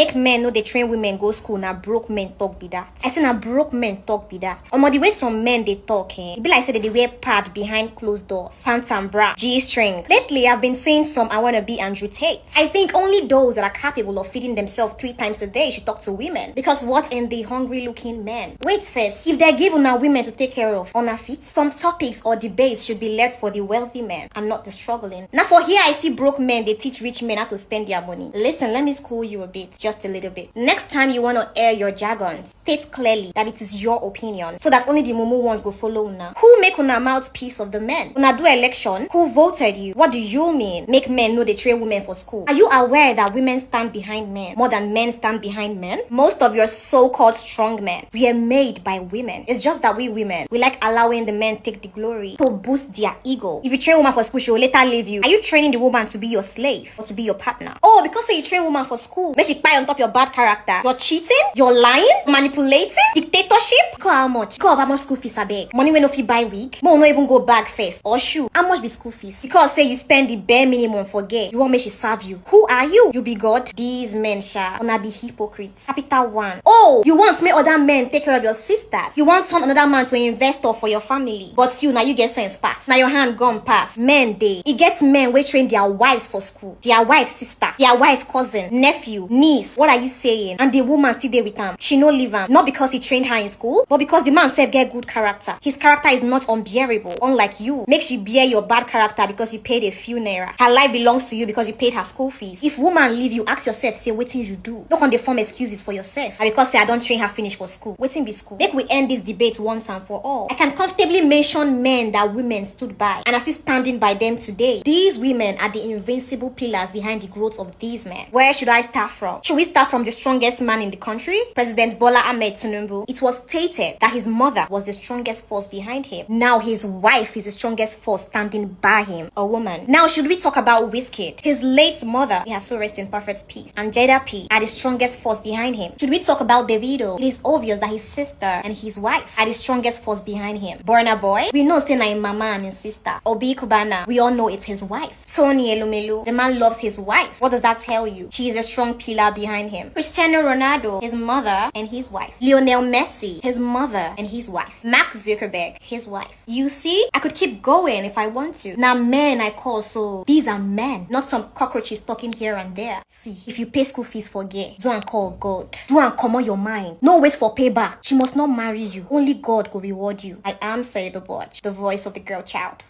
Make men know they train women go school. Now broke men talk be that. I say now broke men talk be that. The way some men they talk, it be like say that they wear pad behind closed doors, pants and bra, G-string. Lately, I've been seeing some I wanna be Andrew Tate. I think only those that are capable of feeding themselves 3 times a day should talk to women. Because what's in the hungry looking men? Wait first, if they're given our women to take care of on our feet, some topics or debates should be left for the wealthy men and not the struggling. Now for here I see broke men, they teach rich men how to spend their money. Listen, let me school you a bit, just a little bit. Next time you want to air your jargon, state clearly that it is your opinion, so that only the mumu ones go follow una. Who make una mouthpiece of the men? Una do election, who voted you? What do you mean? Make men know they train women for school. Are you aware that women stand behind men more than men stand behind men? Most of your so-called strong men were made by women. It's just that we women, we like allowing the men take the glory to boost their ego. If you train a woman for school, she will later leave you. Are you training the woman to be your slave or to be your partner? Oh, because say you train woman for school, make she pie on top your bad character. You're cheating, you're lying, manipulating, dictatorship. Go how much? Go how much school fees I beg? Money when no fee buy wig, more no even go bag first or shoe. How much be school fees? Because say you spend the bare minimum for gay, you want me she serve you. Who are you? You be God? These men sha wanna be hypocrites. Capital one. Oh, you want make other men take care of your sisters. You want turn another man to an investor for your family. But you now you get sense pass. Now your hand gone pass. Men they. It gets men we train their wives for school. Their wife sister, their wife cousin, nephew, niece. What are you saying? And the woman still there with him. She no leave him. Not because he trained her in school, but because the man said get good character. His character is not unbearable. Unlike you. Make she bear your bad character because you paid a few naira. Her life belongs to you because you paid her school fees. If woman leave you, ask yourself, say what thing you do. Don't on the form excuses for yourself. And because say I don't train her finish for school. Waiting be school. Make we end this debate once and for all. I can comfortably mention men that women stood by and are still standing by them today. These women are the invincible pillars behind the growth of these men. Where should I start from? Should we start from the strongest man in the country? President Bola Ahmed Tinubu. It was stated that his mother was the strongest force behind him. Now his wife is the strongest force standing by him, a woman. Now should we talk about Wizkid? His late mother, he has so rest in perfect peace, and Jada P are the strongest force behind him. Should we talk about Davido? It is obvious that his sister and his wife are the strongest force behind him. Burna Boy, we know say na him mama and his sister. Obi Kubana, we all know it's his wife. Tony Elumelu, the man loves his wife. What does that tell you? She is a strong pillar behind him. Cristiano Ronaldo, his mother and his wife. Lionel Messi, his mother and his wife. Mark Zuckerberg, his wife. You see, I could keep going if I want to. Now men I call, so these are men, not some cockroaches talking here and there. See, if you pay school fees for gay, do and call God. Do and come on your mind. No wait for payback. She must not marry you. Only God will reward you. I am SaidaBoj, the voice of the girl child.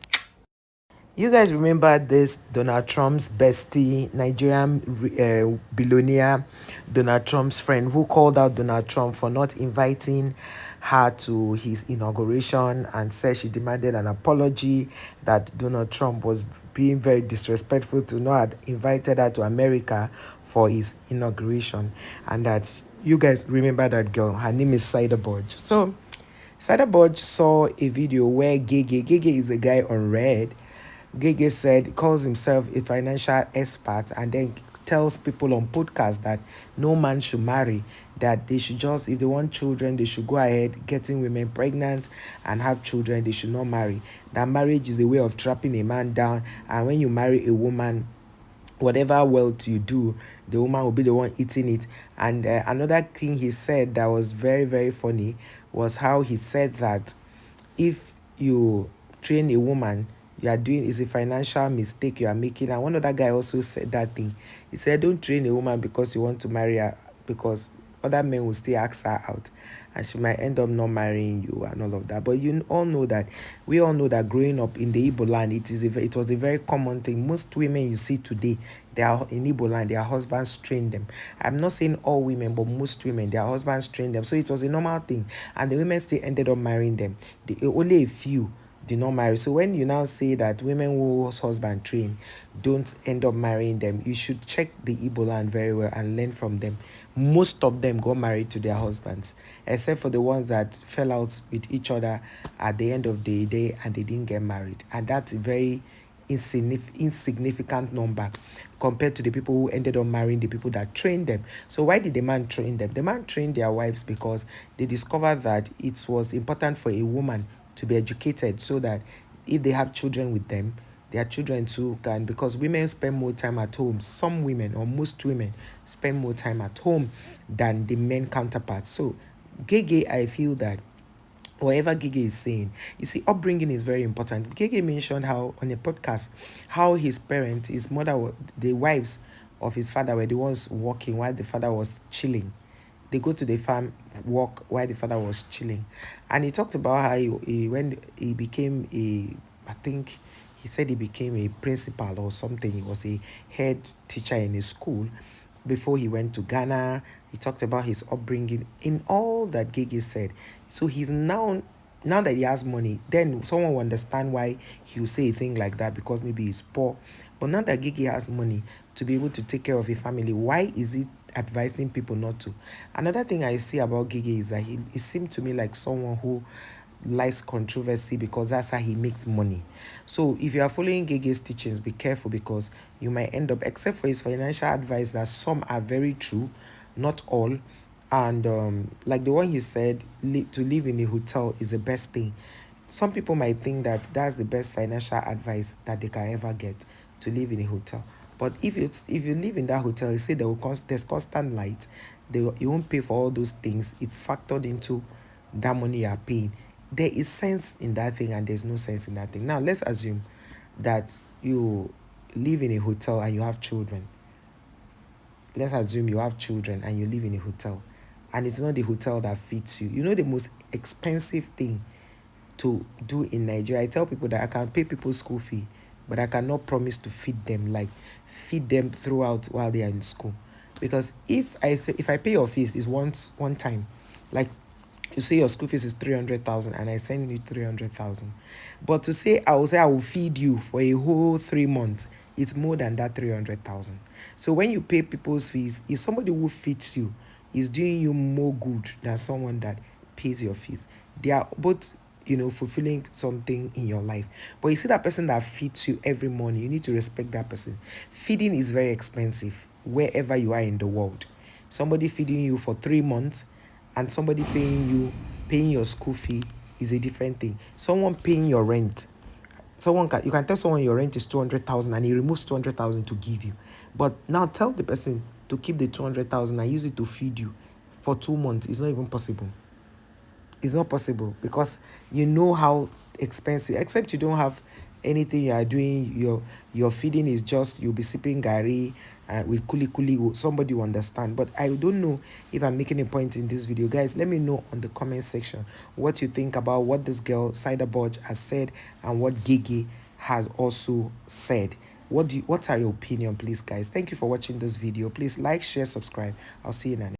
You guys remember this Donald Trump's bestie, Nigerian billionaire, Donald Trump's friend, who called out Donald Trump for not inviting her to his inauguration and said she demanded an apology, that Donald Trump was being very disrespectful to not have invited her to America for his inauguration. And that you guys remember that girl. Her name is SaidaBoj. So SaidaBoj saw a video where Gheghe is a guy on Red. Gheghe said, calls himself a financial expert, and then tells people on podcasts that no man should marry, that they should just, if they want children, they should go ahead getting women pregnant and have children. They should not marry. That marriage is a way of trapping a man down, and when you marry a woman, whatever wealth you do, the woman will be the one eating it. And another thing he said that was very, very funny was how he said that if you train a woman, you are doing is a financial mistake you are making. And one other guy also said that thing. He said, don't train a woman because you want to marry her, because other men will still ask her out and she might end up not marrying you and all of that. But you all know that, we all know that growing up in the Igbo land, it was a very common thing. Most women you see today, they are in Igbo land, their husbands train them. I'm not saying all women, but most women, their husbands train them. So it was a normal thing. And the women still ended up marrying them. Only a few did not marry. So when you now say that women whose husband train don't end up marrying them, you should check the Igbo land very well and learn from them. Most of them got married to their husbands, except for the ones that fell out with each other at the end of the day and they didn't get married. And that's a very insignificant number compared to the people who ended up marrying the people that trained them. So why did the man train them? The man trained their wives because they discovered that it was important for a woman to be educated, so that if they have children with them, their children too can, because women spend more time at home. Some women, or most women, spend more time at home than the men counterparts. So Gheghe, I feel that whatever Gheghe is saying, you see, upbringing is very important. Gheghe mentioned how on a podcast how his parents, his mother, the wives of his father were the ones working while the father was chilling. They go to the farm work while the father was chilling. And he talked about how when he became I think he said he became a principal or something. He was a head teacher in a school before he went to Ghana. He talked about his upbringing in all that Gheghe said. So he's now that he has money, then someone will understand why he will say a thing like that, because maybe he's poor. But now that Gheghe has money to be able to take care of a family, why is he advising people not to? Another thing I see about Gheghe is that he seemed to me like someone who likes controversy, because that's how he makes money. So if you are following Gheghe's teachings, be careful, because you might end up, except for his financial advice that some are very true, not all. And like the one he said, to live in a hotel is the best thing. Some people might think that that's the best financial advice that they can ever get, to live in a hotel. But if you live in that hotel, you say there's constant light, you won't pay for all those things. It's factored into that money you are paying. There is sense in that thing, and there's no sense in that thing. Now let's assume that you live in a hotel and you have children. Let's assume you have children and you live in a hotel, and it's not the hotel that fits you. You know, the most expensive thing to do in Nigeria, I tell people that I can pay people's school fee, but I cannot promise to feed them, like feed them throughout while they are in school. Because if I pay your fees is one time, like you say your school fees is 300,000 and I send you 300,000, but to say I will feed you for a whole 3 months, it's more than that 300,000. So when you pay people's fees, if somebody who feeds you is doing you more good than someone that pays your fees. They are both, fulfilling something in your life. But you see that person that feeds you every morning, you need to respect that person. Feeding is very expensive wherever you are in the world. Somebody feeding you for 3 months and somebody paying your school fee is a different thing. Someone paying your rent, you can tell someone your rent is 200,000 and he removes 200,000 to give you. But now tell the person to keep the 200,000 and use it to feed you for 2 months. It's not even possible. It's not possible, because you know how expensive, except you don't have anything you are doing, your feeding is just, you'll be sipping gari with kuli, somebody will understand. But I don't know if I'm making a point in this video. Guys, let me know on the comment section what you think about what this girl SaidaBoj has said and what Gheghe has also said. What are your opinion, please, guys? Thank you for watching this video. Please like, share, subscribe. I'll see you in the next.